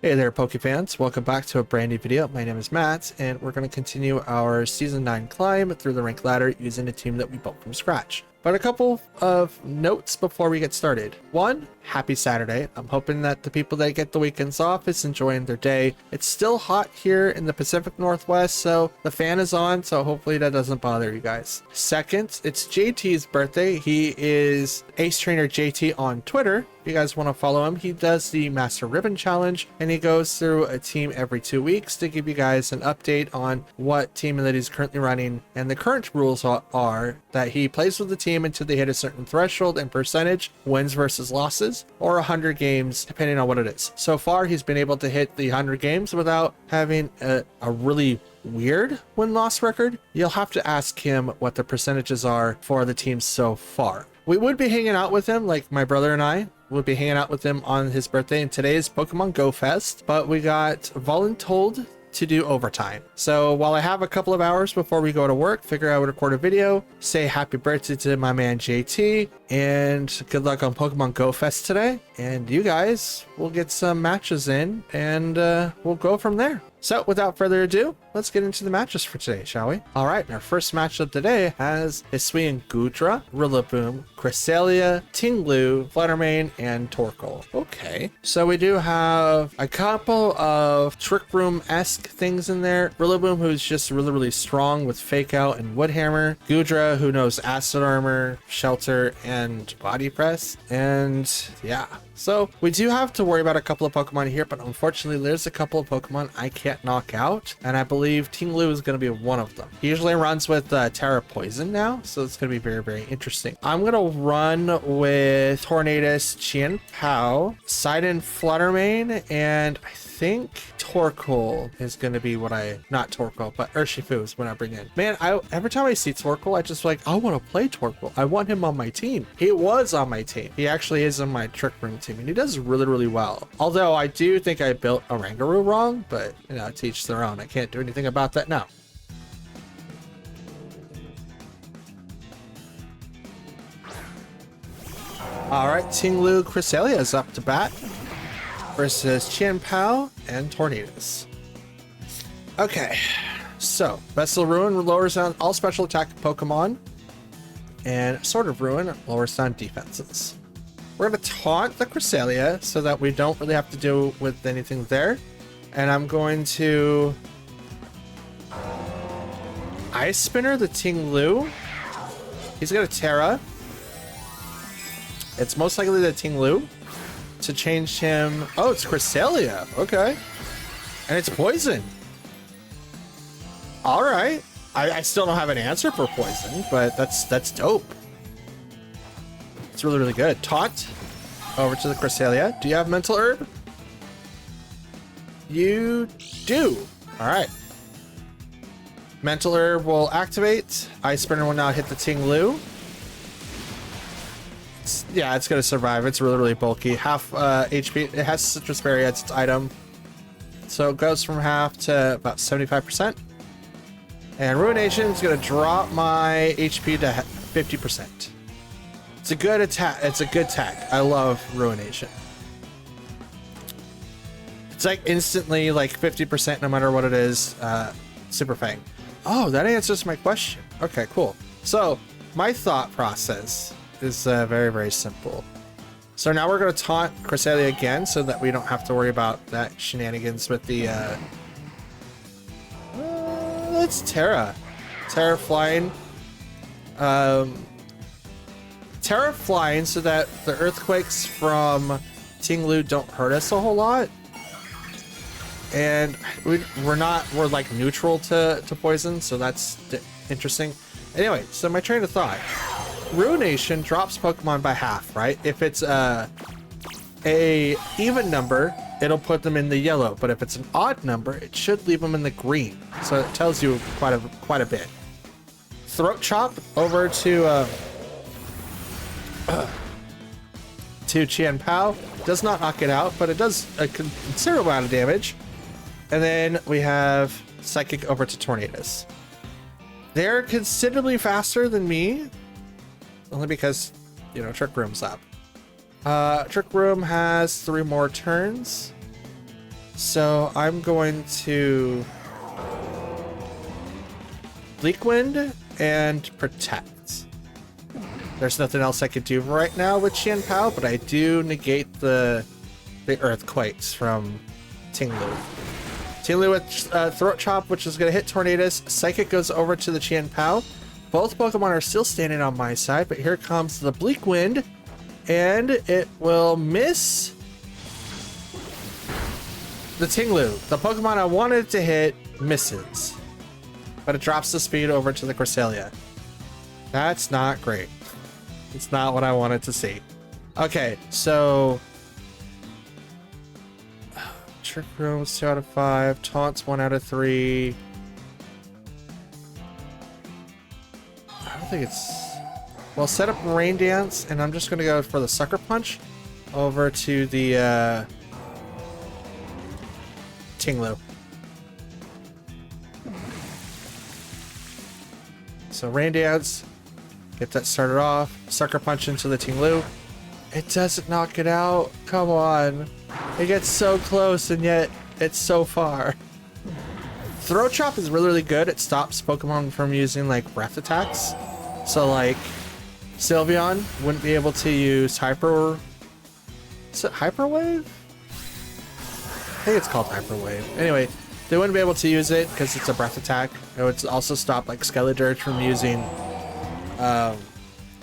Hey there, Poke fans. Welcome back to a brand new video. My name is Matt, and we're going to continue our Season 9 climb through the rank ladder using a team that we built from scratch. But a couple of notes before we get started. One, happy Saturday. I'm hoping that the people that get the weekends off is enjoying their day. It's still hot here in the Pacific Northwest, so the fan is on, so hopefully that doesn't bother you guys. Second, it's JT's birthday. He is Ace Trainer JT on Twitter. If you guys want to follow him, he does the Master Ribbon Challenge, and he goes through a team every 2 weeks to give you guys an update on what team that he's currently running. And the current rules are that he plays with the team until they hit a certain threshold and percentage, wins versus losses, or 100 games, depending on what it is. So far, he's been able to hit the 100 games without having a really weird win-loss record. You'll have to ask him what the percentages are for the team so far. We would be hanging out with him, like my brother and I would be hanging out with him on his birthday, and today is Pokemon Go Fest, but we got voluntold to do overtime. So while I have a couple of hours before we go to work, figure I would record a video, say happy birthday to my man JT, and good luck on Pokemon Go Fest today. And you guys will get some matches in, and we'll go from there. So without further ado, let's get into the matches for today, shall we? All right, our first matchup today has Hisuian Goodra, Rillaboom, Cresselia, Tinglu, Fluttermane, and Torkoal. Okay, so we do have a couple of Trick Room-esque things in there. Rillaboom, who's just really strong with Fake Out and Wood Hammer. Goodra, who knows Acid Armor, Shelter, and Body Press. And yeah, so we do have to worry about a couple of Pokemon here, but unfortunately there's a couple of Pokemon I can't knock out, and I believe Tinglu is going to be one of them. He usually runs with Terra Poison now, so it's going to be very interesting. I'm going to run with Tornadus, Chien-Pao, Sidon, Fluttermane, and I think Torkoal is going to be what not Torkoal, but Urshifu is what I bring in. Man, every time I see Torkoal, I just like, I want to play Torkoal. I want him on my team. He was on my team. He actually is on my Trick Room team, and he does really well. Although I do think I built a Rangaroo wrong, but you know, to each their own. I can't do anything about that now. All right, Tinglu Cresselia is up to bat versus Chien-Pao and Tornadus. Okay, so Vessel Ruin lowers down all special attack Pokemon, and Sword of Ruin lowers down defenses. We're going to taunt the Cresselia so that we don't really have to deal with anything there. And I'm going to Ice Spinner the Tinglu. He's got a Terra. It's most likely the Tinglu to change him. Oh, it's Cresselia. Okay. And it's poison. All right. I still don't have an answer for poison, but that's dope. It's really good. Taunt over to the Cresselia. Do you have Mental Herb? You do. All right. Mental Herb will activate. Ice Spinner will now hit the Tinglu. Yeah, it's going to survive. It's really bulky. Half HP. It has Citrus Berry as its item. So it goes from half to about 75%. And Ruination is going to drop my HP to 50%. It's a good attack. It's a good tech. I love Ruination. It's like instantly like 50% no matter what it is. Super Fang. Oh, that answers my question. Okay, cool. So my thought process is very simple. So now we're going to taunt Cresselia again so that we don't have to worry about that shenanigans with the it's Terra flying. Terra flying so that the earthquakes from Tinglu don't hurt us a whole lot. And we're like neutral to poison, so that's interesting. Anyway, so my train of thought. Ruination drops Pokemon by half, right? If it's a even number, it'll put them in the yellow, but if it's an odd number, it should leave them in the green. So it tells you quite a bit. Throat Chop over to Chien-Pao. Does not knock it out, but it does a considerable amount of damage. And then we have Psychic over to Tornadus. They're considerably faster than me, only because, you know, Trick Room's up. Trick Room has 3 more turns. So I'm going to Bleak Wind and Protect. There's nothing else I could do right now with Qianpao, but I do negate the Earthquakes from Tinglu. Tinglu with Throat Chop, which is going to hit Tornadus. Psychic goes over to the Qianpao. Both Pokemon are still standing on my side, but here comes the Bleak Wind, and it will miss the Tinglu. The Pokemon I wanted to hit misses, but it drops the speed over to the Cresselia. That's not great. It's not what I wanted to see. Okay, so Trick Room's 2 out of 5, Taunts 1 out of 3. I don't think it's... Well, set up Rain Dance, and I'm just going to go for the Sucker Punch over to the Tinglu. So Rain Dance, get that started off. Sucker Punch into the Tinglu. It doesn't knock it out. Come on. It gets so close, and yet it's so far. Throat Chop is really, really good. It stops Pokemon from using like breath attacks. So like Sylveon wouldn't be able to use Hyper... Is it Hyper Wave? I think it's called Hyper Wave. Anyway, they wouldn't be able to use it because it's a breath attack. It would also stop like Skeledirge from using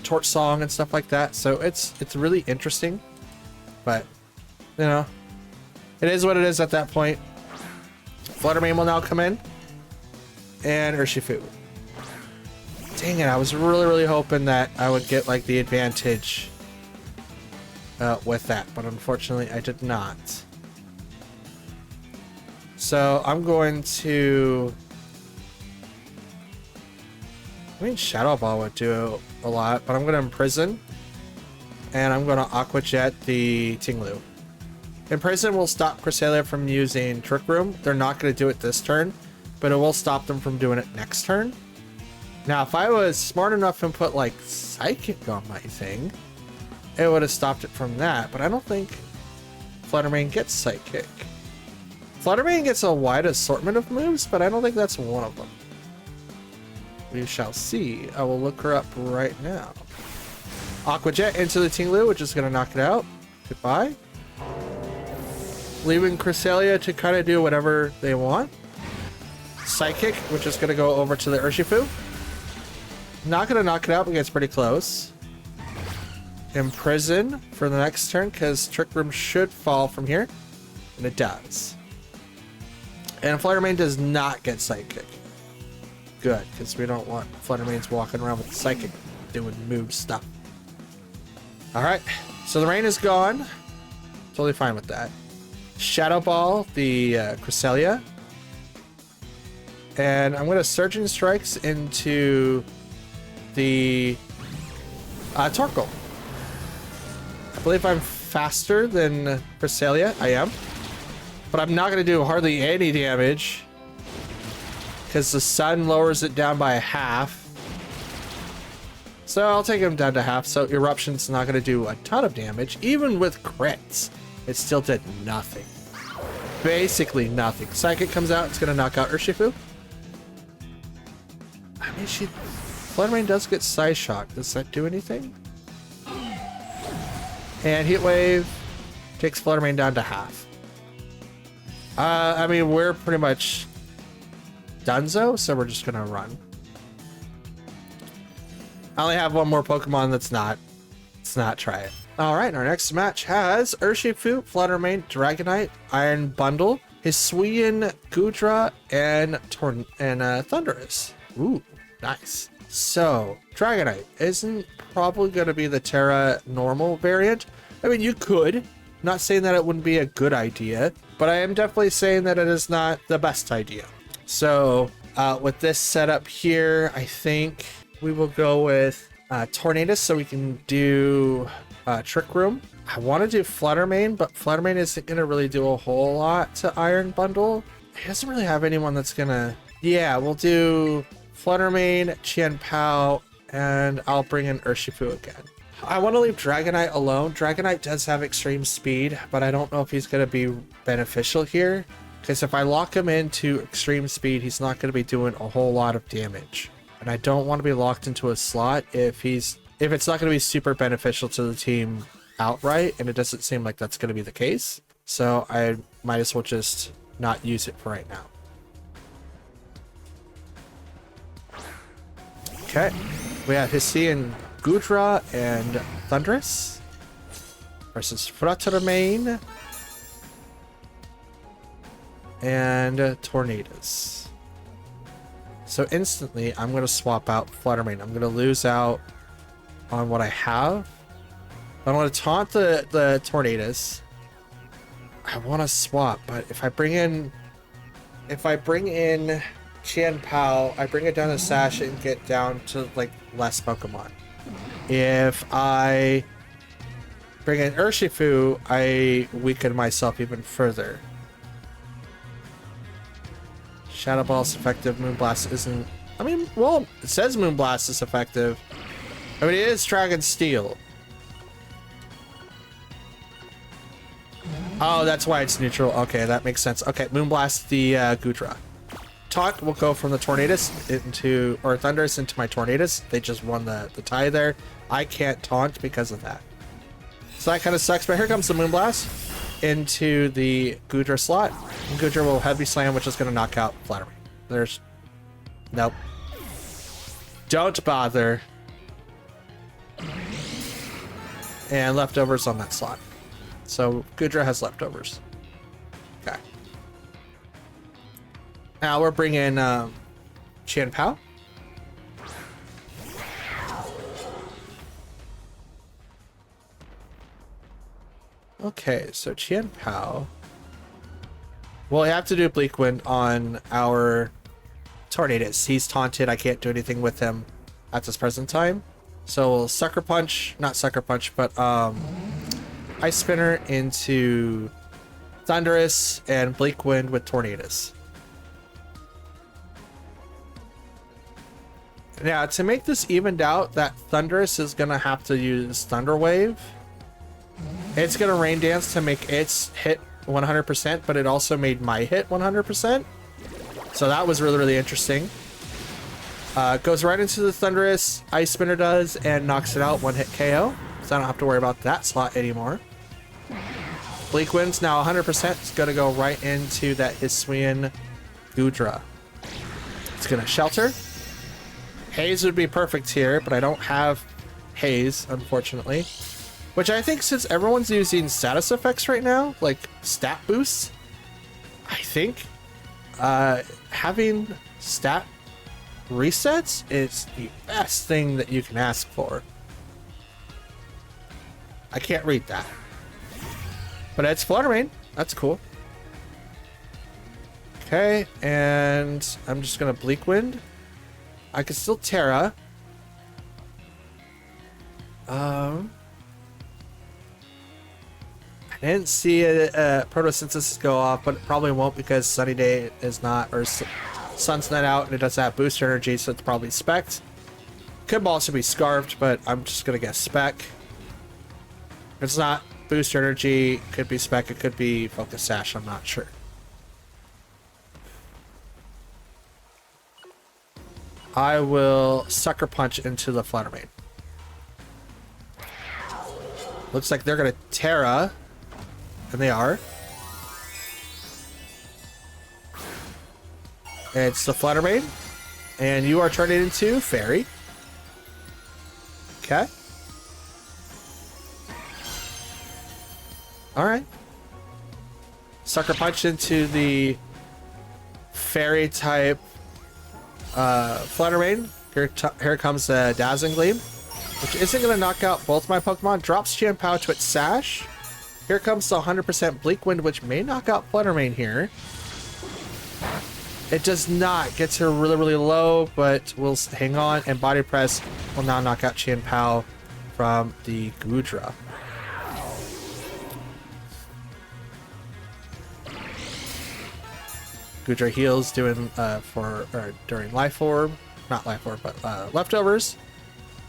Torch Song and stuff like that. So it's really interesting, but you know, it is what it is at that point. Fluttermane will now come in, and Urshifu. Dang it, I was really hoping that I would get like the advantage with that, but unfortunately I did not. So I'm going to... I mean, Shadow Ball would do a lot, but I'm going to Imprison, and I'm going to Aqua Jet the Tinglu. Imprison will stop Cresselia from using Trick Room. They're not going to do it this turn, but it will stop them from doing it next turn. Now, if I was smart enough and put like Psychic on my thing, it would have stopped it from that, but I don't think Fluttermane gets Psychic. Fluttermane gets a wide assortment of moves, but I don't think that's one of them. We shall see. I will look her up right now. Aqua Jet into the Tinglu, which is going to knock it out. Goodbye. Leaving Cresselia to kind of do whatever they want. Psychic, which is going to go over to the Urshifu. Not going to knock it out, but gets pretty close. Imprison for the next turn, because Trick Room should fall from here. And it does. And Fluttermane does not get Psychic. Good, because we don't want Fluttermanes walking around with Psychic doing move stuff. Alright, so the rain is gone. Totally fine with that. Shadow Ball, the Cresselia. And I'm going to Surging Strikes into the Torkoal. I believe I'm faster than Cresselia. I am. But I'm not going to do hardly any damage, because the sun lowers it down by half. So I'll take him down to half. So Eruption's not going to do a ton of damage. Even with crits, it still did nothing. Basically nothing. Psychic comes out. It's going to knock out Urshifu. I mean, Fluttermane does get Psy Shock. Does that do anything? And Heat Wave takes Fluttermane down to half. I mean, we're pretty much donezo, so we're just gonna run. I only have one more Pokemon that's not. Let's not try it. Alright, our next match has Urshifu, Fluttermane, Dragonite, Iron Bundle, Hisuian, Gudra, and Thundurus. Ooh, nice. So, Dragonite isn't probably gonna be the Terra normal variant. I mean, you could. Not saying that it wouldn't be a good idea, but I am definitely saying that it is not the best idea. So with this setup here, I think we will go with Tornadus so we can do Trick Room. I want to do Fluttermane, but Fluttermane isn't going to really do a whole lot to Iron Bundle. He doesn't really have anyone that's going to... Yeah, we'll do Fluttermane, Qianpao, and I'll bring in Urshifu again. I want to leave Dragonite alone. Dragonite does have extreme speed, but I don't know if he's going to be beneficial here. Because if I lock him into extreme speed, he's not going to be doing a whole lot of damage. And I don't want to be locked into a slot if it's not going to be super beneficial to the team outright, and it doesn't seem like that's going to be the case. So I might as well just not use it for right now. Okay, we have Hisuian Goodra and Thundurus versus Fluttermane and Tornadus. So instantly, I'm going to swap out Fluttermane. I'm going to lose out on what I have. I want to taunt the Tornadus. I want to swap, but if I bring in Chien-Pao, I bring it down to Sash and get down to like less Pokemon. If I bring in Urshifu, I weaken myself even further. Shadow Ball's effective. Moonblast isn't. I mean, well, it says Moonblast is effective. I mean, it is Dragon Steel. Oh, that's why it's neutral. Okay, that makes sense. Okay, Moonblast the Goodra. Taunt will go from the Tornadus or Thundurus into my Tornadus. They just won the tie there. I can't taunt because of that. So that kind of sucks, but here comes the Moonblast into the Goodra slot. And Goodra will Heavy Slam, which is going to knock out Fluttermane. Nope. Don't bother. And leftovers on that slot. So Goodra has leftovers. Okay. Now we're bringing Chien-Pao. Okay, so Chien-Pao. Well, I have to do Bleak Wind on our Tornadus. He's taunted. I can't do anything with him at this present time. So we'll Sucker Punch, not Sucker Punch, but Ice Spinner into Thundurus and Bleak Wind with Tornadus. Now, to make this evened out, that Thundurus is going to have to use Thunder Wave. It's going to Rain Dance to make its hit 100%, but it also made my hit 100%. So that was really, really interesting. Goes right into the Thundurus, Ice Spinner does, and knocks it out, one hit KO. So I don't have to worry about that slot anymore. Bleak Wind's now 100%. It's going to go right into that Hisuian Goodra. It's going to Shelter. Haze would be perfect here, but I don't have Haze, unfortunately. Which I think, since everyone's using status effects right now, like stat boosts, I think having stat resets is the best thing that you can ask for. I can't read that. But it's Fluttermane. That's cool. Okay, and I'm just going to Bleak Wind. I can still Terra. I didn't see a Photosynthesis go off, but it probably won't because Sunny Day is not, or Sun's not out, and it doesn't have booster energy, so it's probably Spec'd. Could also be Scarfed, but I'm just going to guess Spec. If it's not booster energy, could be Spec, it could be Focus Sash, I'm not sure. I will Sucker Punch into the Fluttermane. Looks like they're going to Terra. And they are. It's the Fluttermane. And you are turning into Fairy. Okay. Alright. Sucker Punch into the Fairy type Fluttermane. Here comes the Dazzling Gleam, which isn't going to knock out both my Pokemon. Drops Chien-Pao to its Sash. Here comes the 100% Bleak Wind, which may knock out Fluttermane here. It does not. Gets her really, really low, but we'll hang on. And Body Press will now knock out Chien-Pao from the Goodra. Goodra heals doing during Life Orb. Not Life Orb, but Leftovers.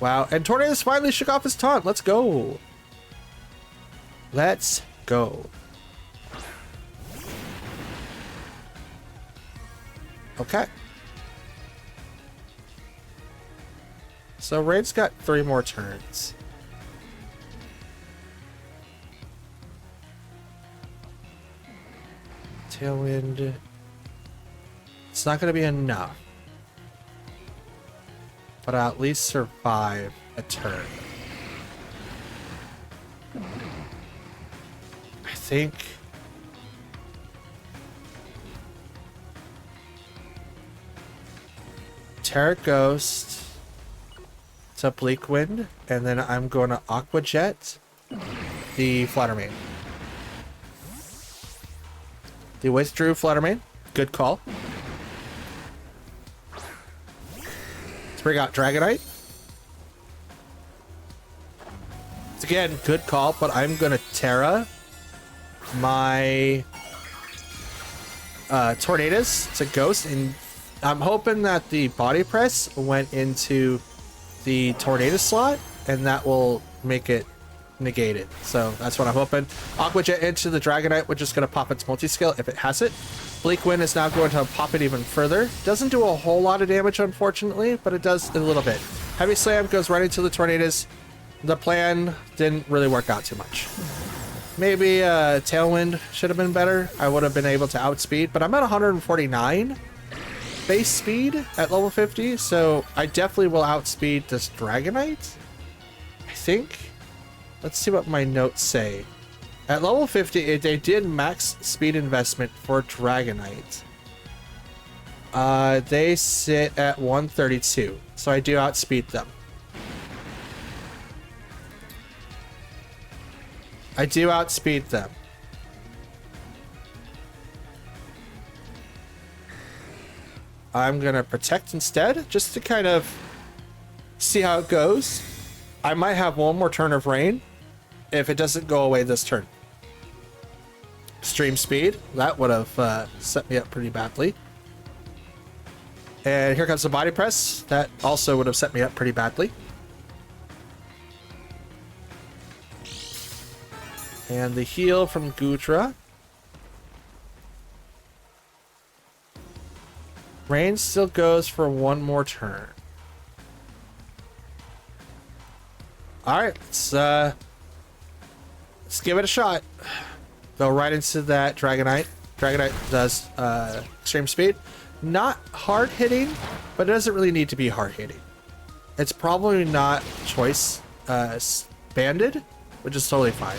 Wow, and Tornadus finally shook off his taunt. Let's go. Let's go. Okay. So Raid's got 3 more turns. Tailwind. It's not going to be enough. But I'll at least survive a turn. I think... Terra Ghost to Bleak Wind, and then I'm going to Aqua Jet the Fluttermane. The withdrew Fluttermane. Good call. Let's bring out Dragonite. It's again, good call, but I'm going to Terra my Tornadus to Ghost, and I'm hoping that the Body Press went into the Tornadus slot, and that will make it negated. So that's what I'm hoping. Aqua Jet into the Dragonite, which is going to pop its multi-scale if it has it. Bleak Wind is now going to pop it even further. Doesn't do a whole lot of damage, unfortunately, but it does a little bit. Heavy Slam goes right into the Tornadus. The plan didn't really work out too much. Maybe Tailwind should have been better. I would have been able to outspeed, but I'm at 149 base speed at level 50, so I definitely will outspeed this Dragonite, I think. Let's see what my notes say. At level 50, they did max speed investment for Dragonite. They sit at 132, so I do outspeed them. I do outspeed them. I'm gonna protect instead, just to kind of see how it goes. I might have one more turn of rain if it doesn't go away this turn. Extreme speed, that would have set me up pretty badly. And here comes the Body Press, that also would have set me up pretty badly. And the heal from Gudra. Rain still goes for one more turn. Alright, let's give it a shot. Go right into that Dragonite. Dragonite does extreme speed. Not hard hitting, but it doesn't really need to be hard hitting. It's probably not choice banded, which is totally fine.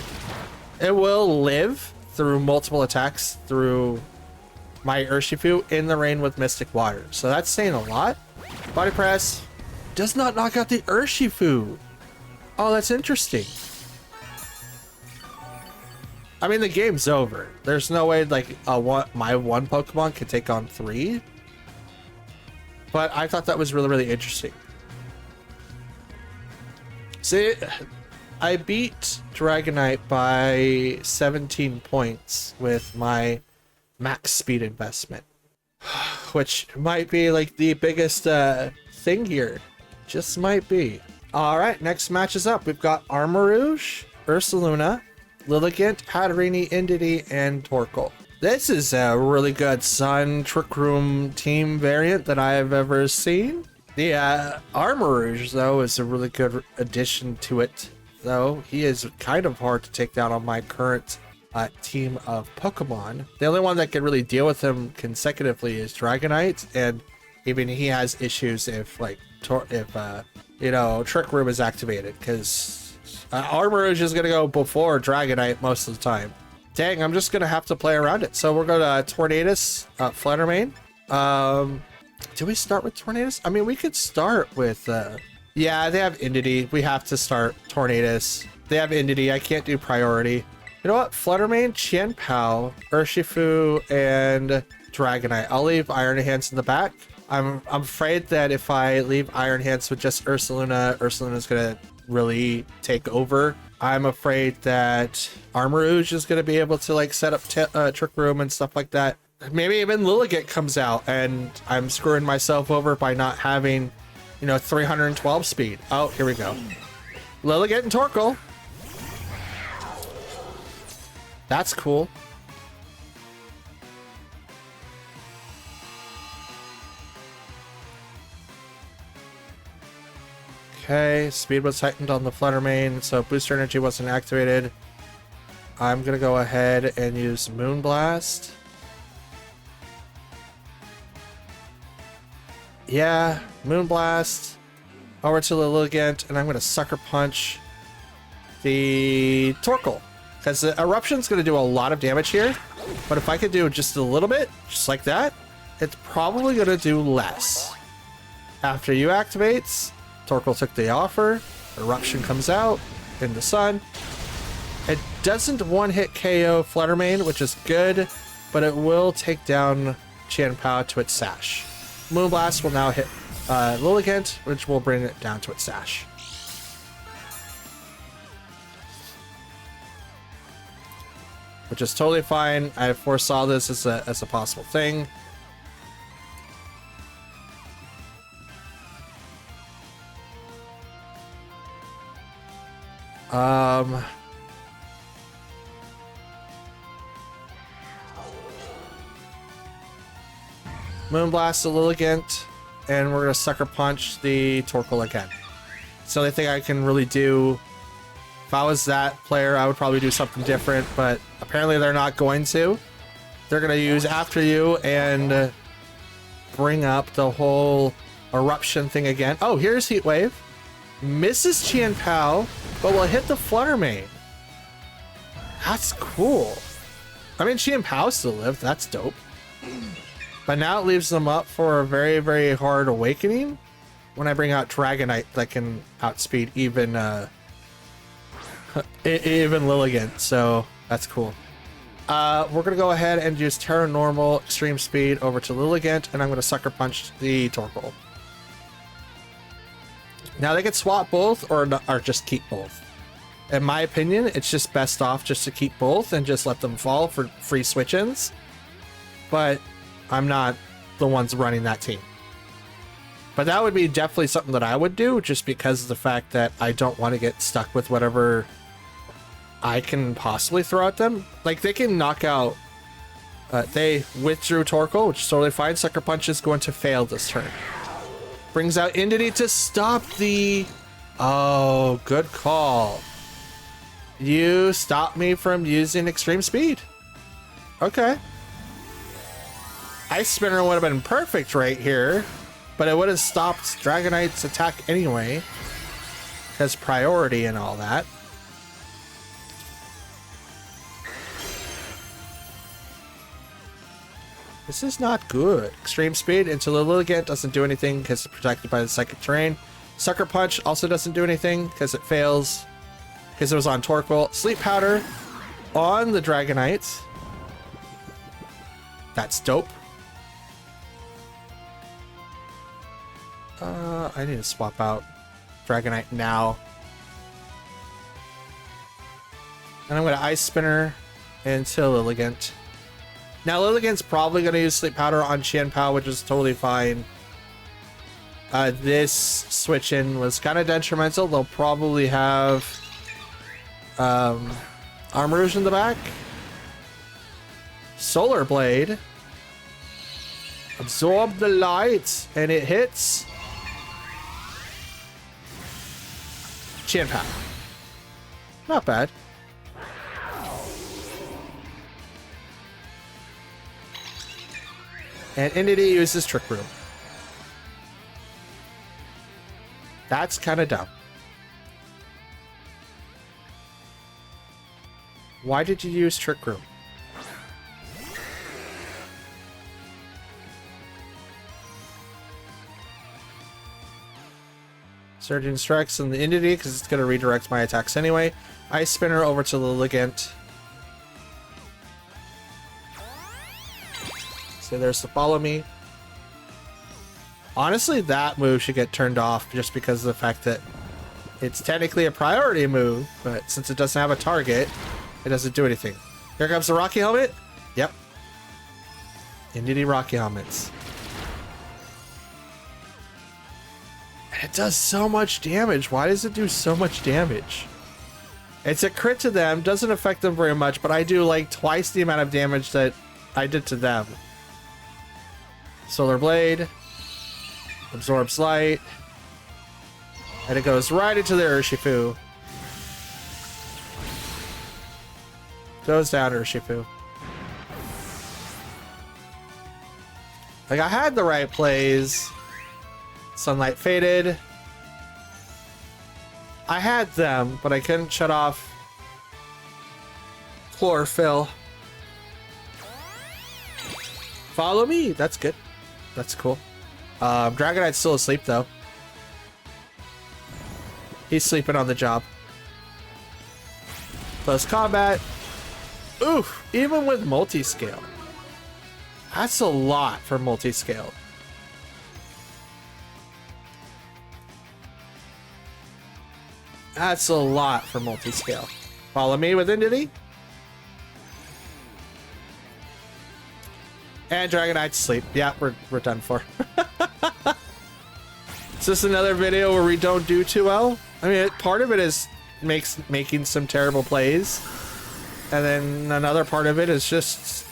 It will live through multiple attacks through my Urshifu in the rain with Mystic Water. So that's saying a lot. Body Press does not knock out the Urshifu. Oh, that's interesting. I mean, the game's over. There's no way like my one Pokemon could take on 3. But I thought that was really, really interesting. See, I beat Dragonite by 17 points with my max speed investment, which might be like the biggest thing here. Just might be. All right, next match is up. We've got Armarouge, Ursaluna, Lilligant, Hatterini, Indity, and Torkoal. This is a really good Sun Trick Room team variant that I have ever seen. The Armarouge, though, is a really good addition to it, though. He is kind of hard to take down on my current team of Pokemon. The only one that can really deal with him consecutively is Dragonite, and even he has issues if like you know, Trick Room is activated, because Armarouge is gonna go before Dragonite most of the time. Dang, I'm just gonna have to play around it. So we're gonna Tornadus, Fluttermane. Do we start with Tornadus? I mean, we could start with yeah, they have Indity. We have to start Tornadus. They have Indity. I can't do priority. You know what? Fluttermane, Qianpao, Urshifu, and Dragonite. I'll leave Iron Hands in the back. I'm afraid that if I leave Iron Hands with just Ursaluna's gonna really take over. I'm afraid that Armarouge is gonna be able to like set up Trick Room and stuff like that. Maybe even Lilligant comes out and I'm screwing myself over by not having you know, 312 speed. Oh, here we go. Lilligant and Torkoal. That's cool. Okay, speed was heightened on the Flutter Mane, so booster energy wasn't activated. I'm gonna go ahead and use Moonblast. Yeah, Moonblast over to the Lilligant, and I'm gonna Sucker Punch the Torkoal. Because the Eruption's gonna do a lot of damage here, but if I could do just a little bit, just like that, it's probably gonna do less. After you activates, Torkoal took the offer, Eruption comes out in the sun. It doesn't one-hit KO Flutter Mane, which is good, but it will take down Chien-Pao to its Sash. Moonblast will now hit Lilligant, which will bring it down to its Sash. Which is totally fine. I foresaw this as a possible thing. Moonblast the Lilligant, and we're gonna Sucker Punch the Torkoal again. It's the only thing I can really do. If I was that player, I would probably do something different, but apparently they're not going to. They're gonna use After You and bring up the whole Eruption thing again. Oh, here's Heat Wave. Misses Chien-Pao, but will hit the Flutter Mane. That's cool. I mean, Chien-Pao still lived. That's dope. But now it leaves them up for a very, very hard awakening when I bring out Dragonite that can outspeed even even Lilligant. So that's cool. We're gonna go ahead and use Terra Normal Extreme Speed over to Lilligant, and I'm gonna Sucker Punch the Torkoal. Now they could swap both or just keep both. In my opinion, it's just best off just to keep both and just let them fall for free switch-ins. But I'm not the ones running that team. But that would be definitely something that I would do, just because of the fact that I don't want to get stuck with whatever I can possibly throw at them. Like, they can knock out... they withdrew Torkoal, which is totally fine. Sucker Punch is going to fail this turn. Brings out Entity to stop the... Oh, good call. You stopped me from using Extreme Speed. Okay. Ice Spinner would have been perfect right here, but it would have stopped Dragonite's attack anyway, because priority and all that. This is not good. Extreme Speed into the Lilligant doesn't do anything because it's protected by the Psychic Terrain. Sucker Punch also doesn't do anything because it fails because it was on Torkoal. Sleep Powder on the Dragonite. That's dope. I need to swap out Dragonite now. And I'm going to Ice Spinner into Lilligant. Now Lilligant's probably going to use Sleep Powder on Chien-Pao, which is totally fine. This switch-in was kind of detrimental. They'll probably have Armor Rouge in the back. Solar Blade. Absorb the light, and it hits Chien-Pao. Not bad. And Entity uses Trick Room. That's kind of dumb. Why did you use Trick Room? Surgeon Strikes on the Entity because it's going to redirect my attacks anyway. Ice Spinner over to Lilligant. So there's the Follow Me. Honestly, that move should get turned off just because of the fact that it's technically a priority move, but since it doesn't have a target, it doesn't do anything. Here comes the Rocky Helmet. Yep. Entity Rocky Helmets. It does so much damage. Why does it do so much damage? It's a crit to them, doesn't affect them very much, but I do like twice the amount of damage that I did to them. Solar Blade. Absorbs light. And it goes right into the Urshifu. Goes down Urshifu. Like, I had the right plays. Sunlight faded. I had them, but I couldn't shut off chlorophyll. Follow me. That's good. That's cool. Dragonite's still asleep, though. He's sleeping on the job. Close combat. Oof. Even with multi-scale. That's a lot for multi-scale. That's a lot for multi-scale. Follow me with Entity. And Dragonite sleep. Yeah, we're done for. Is this another video where we don't do too well? I mean, part of it is making some terrible plays. And then another part of it is just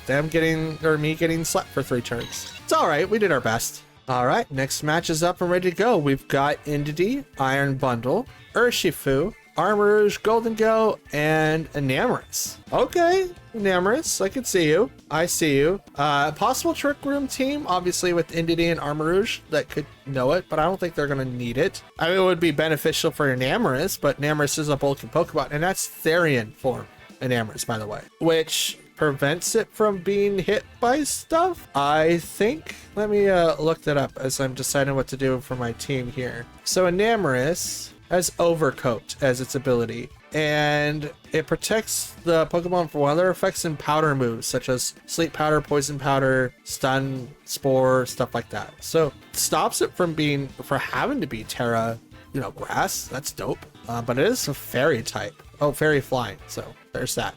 them getting, or me getting slept for 3 turns. It's alright, we did our best. Alright, next match is up and ready to go. We've got Indeedee, Iron Bundle, Urshifu, Armarouge, Golden Go, and Enamorus. Okay, Enamorus, I can see you. I see you. Possible Trick Room team, obviously with Indeedee and Armarouge that could know it, but I don't think they're going to need it. I mean, it would be beneficial for Enamorus, but Enamorus is a bulky Pokemon, and that's Therian form Enamorus, by the way, which prevents it from being hit by stuff, I think. Let me look that up as I'm deciding what to do for my team here. So Enamorus has Overcoat as its ability, and it protects the Pokemon from weather effects and powder moves such as Sleep Powder, Poison Powder, Stun, Spore, stuff like that. So it stops it from having to be Terra, you know, Grass. That's dope. But it is a Fairy type. Oh, Fairy Flying. So there's that.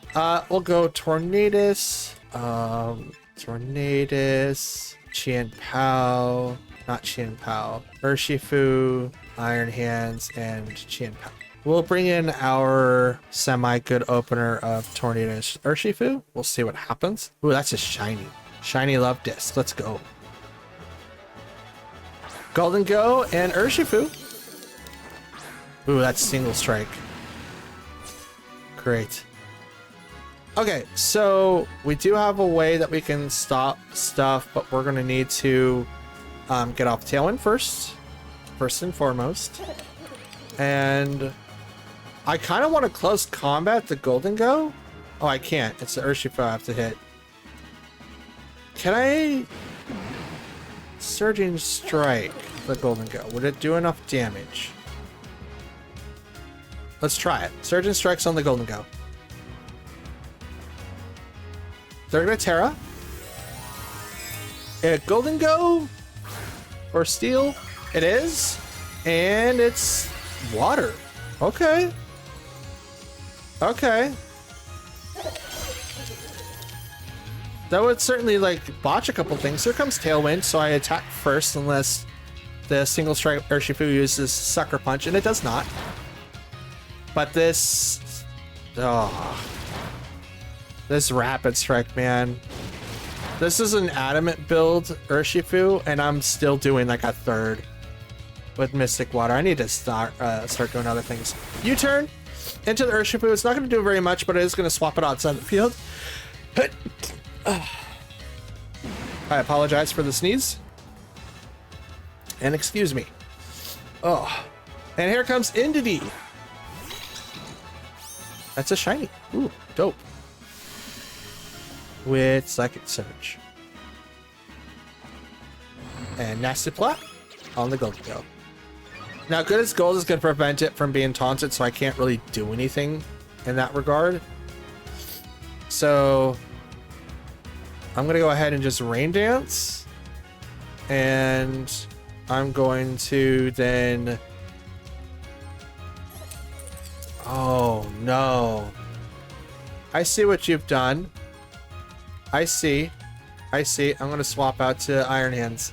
We'll go Tornadus, Chien-Pao, not Chien-Pao, Urshifu, Iron Hands, and Chien-Pao. We'll bring in our semi-good opener of Tornadus Urshifu. We'll see what happens. Ooh, that's a shiny. Shiny Love Disc. Let's go. Golden Go and Urshifu. Ooh, that's single strike. Great. Okay, so we do have a way that we can stop stuff, but we're going to need to get off Tailwind first and foremost. And I kind of want to close combat the Golden Go. Oh, I can't. It's the Urshifu I have to hit. Can I Surging Strike the Golden Go? Would it do enough damage? Let's try it. Surging Strikes on the Golden Go. They're gonna Terra. Golden Go or Steel? It is, and it's water. Okay. Okay. That would certainly like botch a couple things. Here comes Tailwind, so I attack first unless the single strike Urshifu uses Sucker Punch, and it does not. But this, this Rapid Strike, man. This is an Adamant build Urshifu, and I'm still doing like a third with Mystic Water. I need to start doing other things. U-turn into the Urshifu. It's not going to do very much, but it is going to swap it outside the field. I apologize for the sneeze. And excuse me. Oh. And here comes Indeedee. That's a shiny. Ooh, dope. With Psychic Surge. And Nasty Plot on the Golden Go. Now, Good as Gold is going to prevent it from being taunted, so I can't really do anything in that regard. So I'm going to go ahead and just Rain Dance. And I'm going to then... Oh, no. I see what you've done. I see. I see. I'm going to swap out to Iron Hands.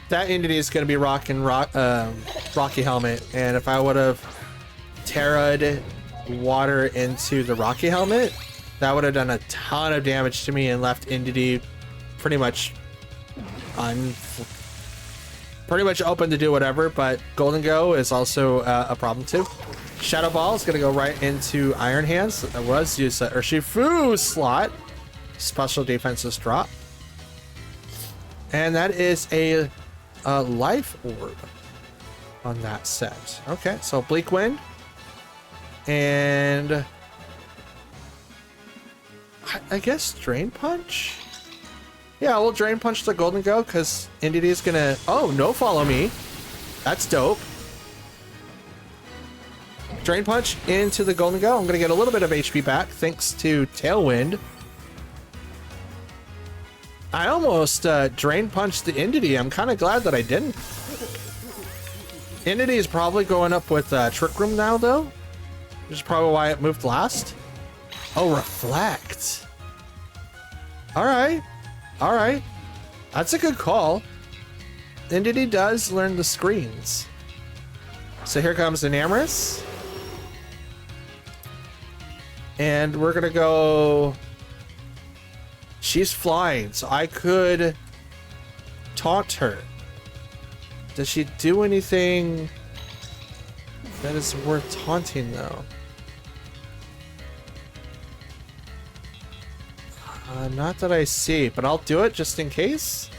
That entity is going to be rocking Rocky Helmet, and if I would have Terra'd water into the Rocky Helmet, that would have done a ton of damage to me and left entity pretty much open to do whatever. But Golden Go is also a problem too. Shadow Ball is going to go right into Iron Hands. That was used at Urshifu slot. Special defenses drop. And that is a life orb on that set. Okay, so Bleak Wind. And I guess Drain Punch? Yeah, we'll Drain Punch the Golden Go because Entity is going to... Oh, no follow me. That's dope. Drain Punch into the Golden Go. I'm going to get a little bit of HP back thanks to Tailwind. I almost Drain Punched the Entity. I'm kind of glad that I didn't. Entity is probably going up with Trick Room now, though. Which is probably why it moved last. Oh, Reflect. All right. All right. That's a good call. Entity does learn the screens. So here comes Enamorous. And we're going to go... She's flying, so I could taunt her. Does she do anything that is worth taunting, though? Not that I see, but I'll do it just in case.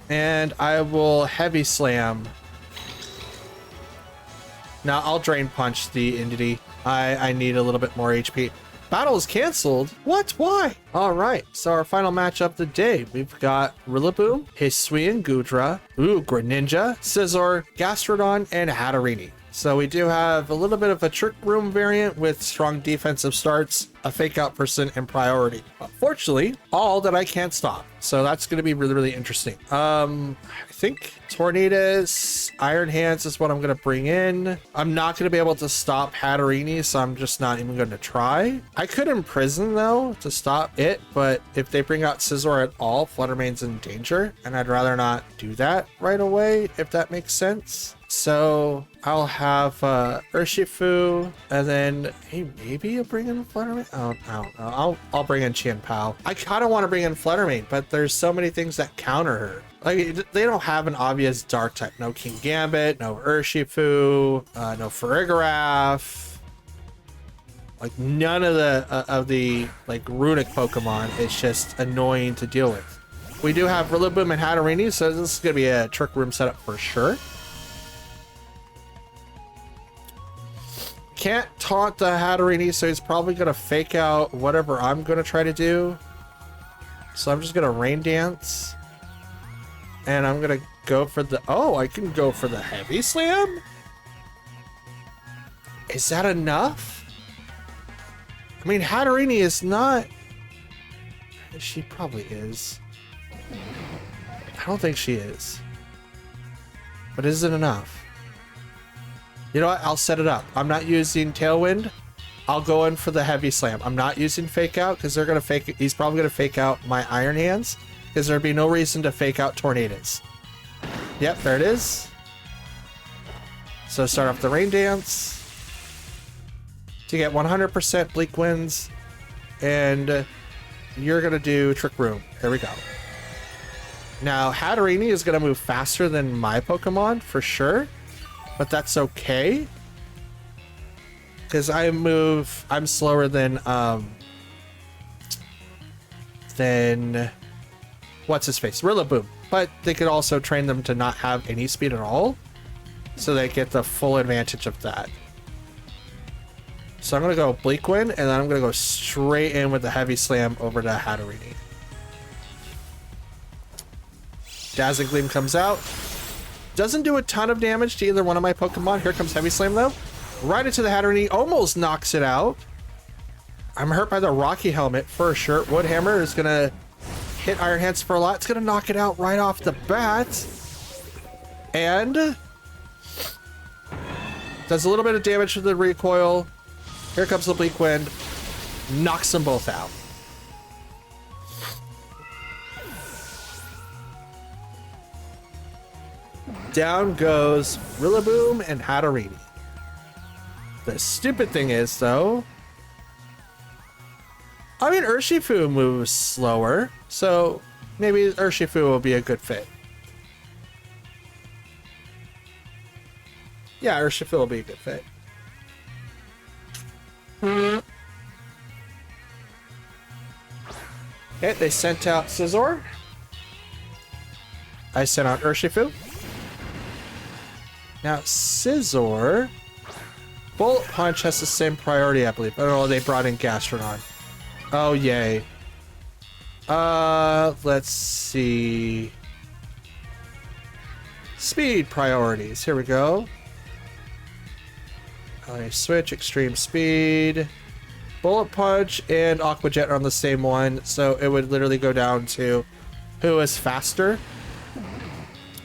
And I will Heavy Slam. Now I'll Drain Punch the entity. I need a little bit more HP. Battle is canceled? What? Why? All right, so our final match of the day. We've got Rillaboom, Hisuian Gudra, Greninja, Scizor, Gastrodon, and Hatterene. So we do have a little bit of a Trick Room variant with strong defensive starts, a Fake Out person, and priority. Unfortunately, all that I can't stop. So that's going to be really, really interesting. I think Tornadus, Iron Hands is what I'm going to bring in. I'm not going to be able to stop Hatterene, so I'm just not even going to try. I could Imprison, though, to stop it, but if they bring out Scizor at all, Fluttermane's in danger, and I'd rather not do that right away, if that makes sense. So I'll have Urshifu, and then hey, maybe I'll bring in Fluttermane. Oh, I don't know. I'll bring in Chien-Pao. I kind of want to bring in Fluttermane, but there's so many things that counter her. Like, they don't have an obvious dark type. No King Gambit, no Urshifu, no Farigiraf. Like, none of the like runic Pokemon. It's just annoying to deal with. We do have Rillaboom and Hatterene, so this is gonna be a Trick Room setup for sure. Can't taunt the Hatterene, so he's probably gonna Fake Out whatever I'm gonna try to do. So I'm just gonna Rain Dance. And I'm gonna go for the... Oh, I can go for the Heavy Slam? Is that enough? I mean, Hatterene is not... She probably is. I don't think she is. But is it enough? You know what? I'll set it up. I'm not using Tailwind. I'll go in for the Heavy Slam. I'm not using Fake Out because they're gonna fake it. He's probably gonna Fake Out my Iron Hands because there'd be no reason to Fake Out Tornadus. Yep, there it is. So start off the Rain Dance to get 100% Bleak Winds, and you're gonna do Trick Room. There we go. Now Hatterene is gonna move faster than my Pokemon for sure. But that's okay, because I'm slower than what's his face, Rillaboom. But they could also train them to not have any speed at all, so they get the full advantage of that. So I'm gonna go Bleak Wind, and then I'm gonna go straight in with the Heavy Slam over to Hatterene. Dazzling Gleam comes out. Doesn't do a ton of damage to either one of my Pokemon. Here comes Heavy Slam, though. Right into the Hatterene. Almost knocks it out. I'm hurt by the Rocky Helmet for sure. Wood Hammer is going to hit Iron Hands for a lot. It's going to knock it out right off the bat. And does a little bit of damage to the recoil. Here comes the Bleak Wind. Knocks them both out. Down goes Rillaboom and Hatterene. The stupid thing is, though, I mean, Urshifu moves slower, so maybe Urshifu will be a good fit. Yeah, Urshifu will be a good fit. Okay, they sent out Scizor. I sent out Urshifu. Now, Scizor... Bullet Punch has the same priority, I believe. Oh, they brought in Gastrodon. Oh, yay. Let's see. Speed priorities. Here we go. I switch Extreme Speed. Bullet Punch and Aqua Jet are on the same one, so it would literally go down to who is faster.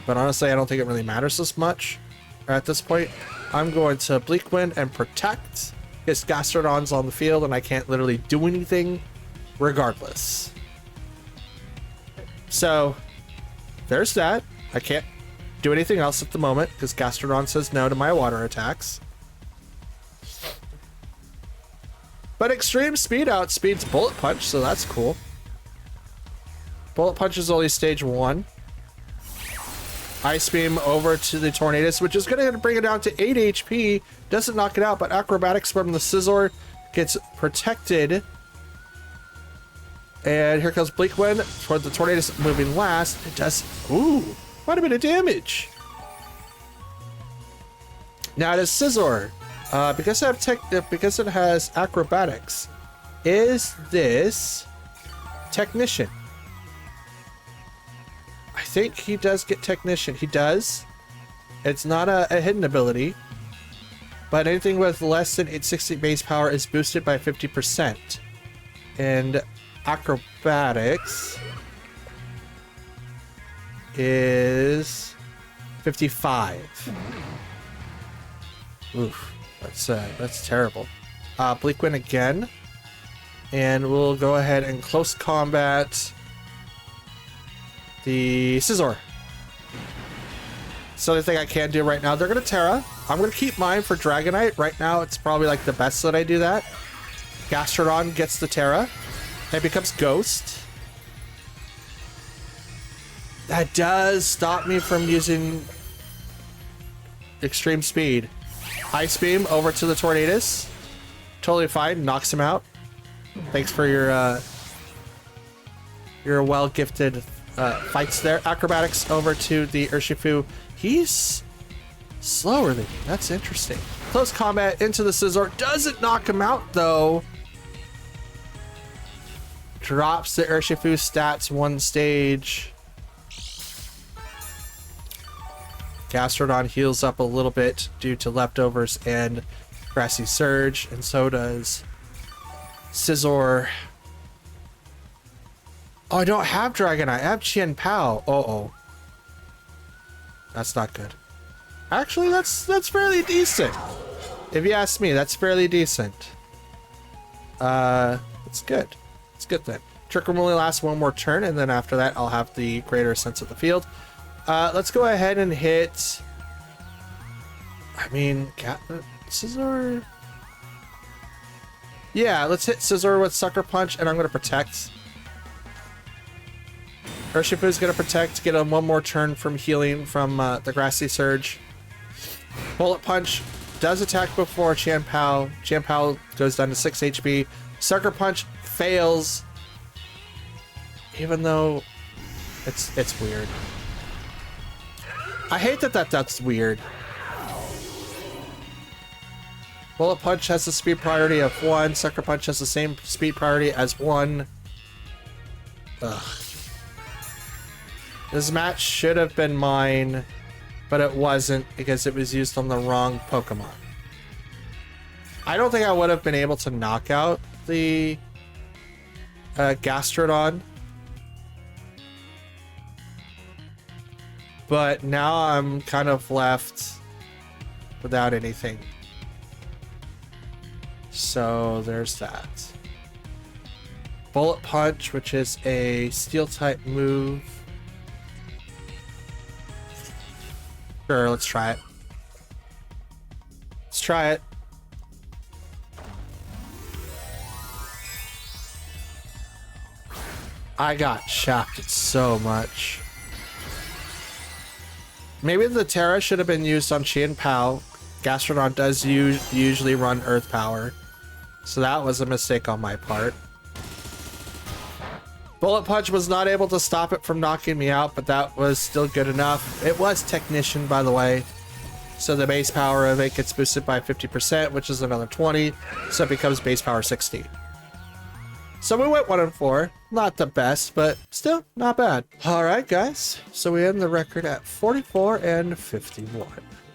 But honestly, I don't think it really matters as much at this point. I'm going to Bleak Wind and Protect. Because Gastrodon's on the field and I can't literally do anything regardless. So, there's that. I can't do anything else at the moment because Gastrodon says no to my water attacks. But Extreme Speed outspeeds Bullet Punch, so that's cool. Bullet Punch is only stage 1. Ice Beam over to the Tornadus, which is going to bring it down to 8 HP. Doesn't knock it out, but Acrobatics from the Scizor gets protected. And here comes Bleak Wind toward the Tornadus moving last. It does, ooh, quite a bit of damage. Now it is Scizor. Because it has Acrobatics. Is this Technician? I think he does get Technician. He does. It's not a hidden ability. But anything with less than 860 base power is boosted by 50%. And Acrobatics is 55. Oof. That's terrible. Bleak Wind again. And we'll go ahead and close combat the Scizor. So the thing I can do right now, they're going to Terra. I'm going to keep mine for Dragonite. Right now, it's probably like the best that I do that. Gastrodon gets the Terra. It becomes Ghost. That does stop me from using Extreme Speed. Ice Beam over to the Tornadus. Totally fine. Knocks him out. Thanks for your well-gifted fights there. Acrobatics over to the Urshifu. He's slower than me. That's interesting. Close combat into the Scizor. Doesn't knock him out, though. Drops the Urshifu stats one stage. Gastrodon heals up a little bit due to leftovers and Grassy Surge, and so does Scizor. Oh, I don't have Dragonite. I have Chien Pao. Uh-oh. That's not good. Actually, that's fairly decent. If you ask me, that's fairly decent. It's good. It's good then. Trick Room only lasts one more turn, and then after that, I'll have the greater sense of the field. Let's go ahead and hit... I mean, Scizor... Yeah, let's hit Scizor with Sucker Punch, and I'm going to Protect. Urshifu is going to Protect, get him one more turn from healing from the Grassy Surge. Bullet Punch does attack before Chien Pao. Chien Pao goes down to 6 HP. Sucker Punch fails, even though it's weird. I hate that's weird. Bullet Punch has the speed priority of 1. Sucker Punch has the same speed priority as 1. Ugh. This match should have been mine, but it wasn't because it was used on the wrong Pokemon. I don't think I would have been able to knock out the Gastrodon. But now I'm kind of left without anything. So there's that. Bullet Punch, which is a Steel type move. Sure, let's try it. Let's try it. I got shafted so much. Maybe the Terra should have been used on Chi and Pao. Gastrodon does usually run Earth Power, so that was a mistake on my part. Bullet Punch was not able to stop it from knocking me out, but that was still good enough. It was Technician, by the way, so the base power of it gets boosted by 50%, which is another 20, so it becomes base power 60. So we went 1 and 4. Not the best, but still not bad. All right, guys. So we end the record at 44 and 51,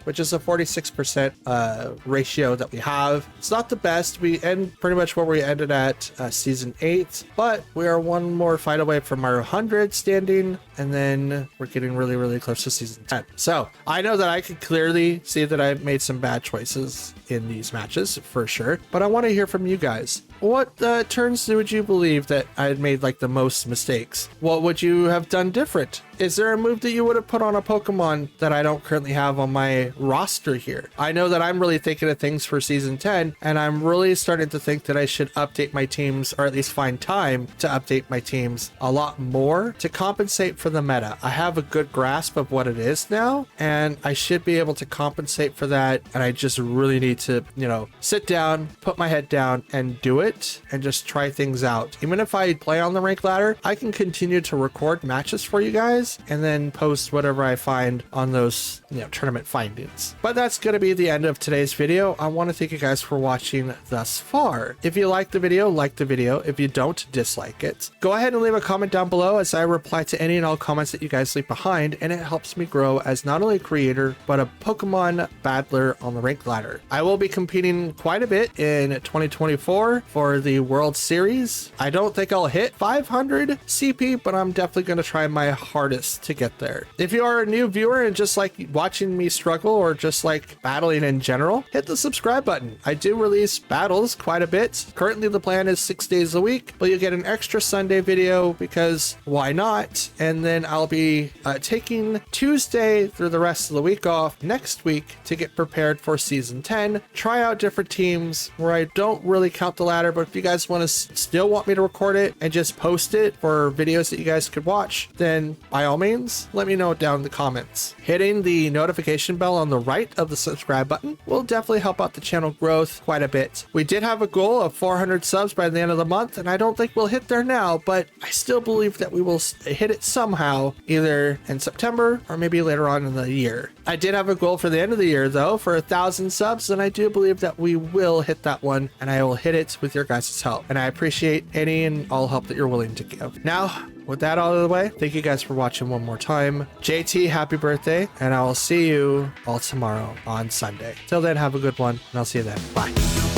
which is a 46% ratio that we have. It's not the best. We end pretty much where we ended at season 8, but we are one more fight away from our 100 standing, and then we're getting really, really close to season 10. So I know that I could clearly see that I made some bad choices in these matches for sure, but I want to hear from you guys. What turns would you believe that I had made like the most mistakes? What would you have done different? Is there a move that you would have put on a Pokemon that I don't currently have on my roster here? I know that I'm really thinking of things for season 10, and I'm really starting to think that I should update my teams, or at least find time to update my teams a lot more to compensate for the meta. I have a good grasp of what it is now, and I should be able to compensate for that, and I just really need to, you know, sit down, put my head down, and do it, and just try things out. Even if I play on the rank ladder, I can continue to record matches for you guys and then post whatever I find on those, you know, tournament findings. But that's going to be the end of today's video. I want to thank you guys for watching thus far. If you like the video, like the video. If you don't, dislike it. Go ahead and leave a comment down below, as I reply to any and all comments that you guys leave behind, and it helps me grow as not only a creator, but a Pokemon battler on the rank ladder. I will be competing quite a bit in 2024 for the World Series. I don't think I'll hit 500 CP, but I'm definitely going to try my hardest to get there. If you are a new viewer and just like watching me struggle, or just like battling in general, hit the subscribe button. I do release battles quite a bit. Currently the plan is 6 days a week, but you get an extra Sunday video because why not? And then I'll be taking Tuesday through the rest of the week off next week to get prepared for season 10, try out different teams where I don't really count the ladder, but if you guys want to still want me to record it and just post it for videos that you guys could watch, then by all means, let me know down in the comments. Hitting the notification bell on the right of the subscribe button will definitely help out the channel growth quite a bit. We did have a goal of 400 subs by the end of the month, and I don't think we'll hit there now, but I still believe that we will hit it somehow, either in September or maybe later on in the year. I did have a goal for the end of the year though, for 1,000 subs, and I do believe that we will hit that one, and I will hit it with your guys' help. And I appreciate any and all help that you're willing to give. Now, with that out of the way, thank you guys for watching one more time. JT, happy birthday, and I will see you all tomorrow on Sunday. Till then, have a good one, and I'll see you then. Bye.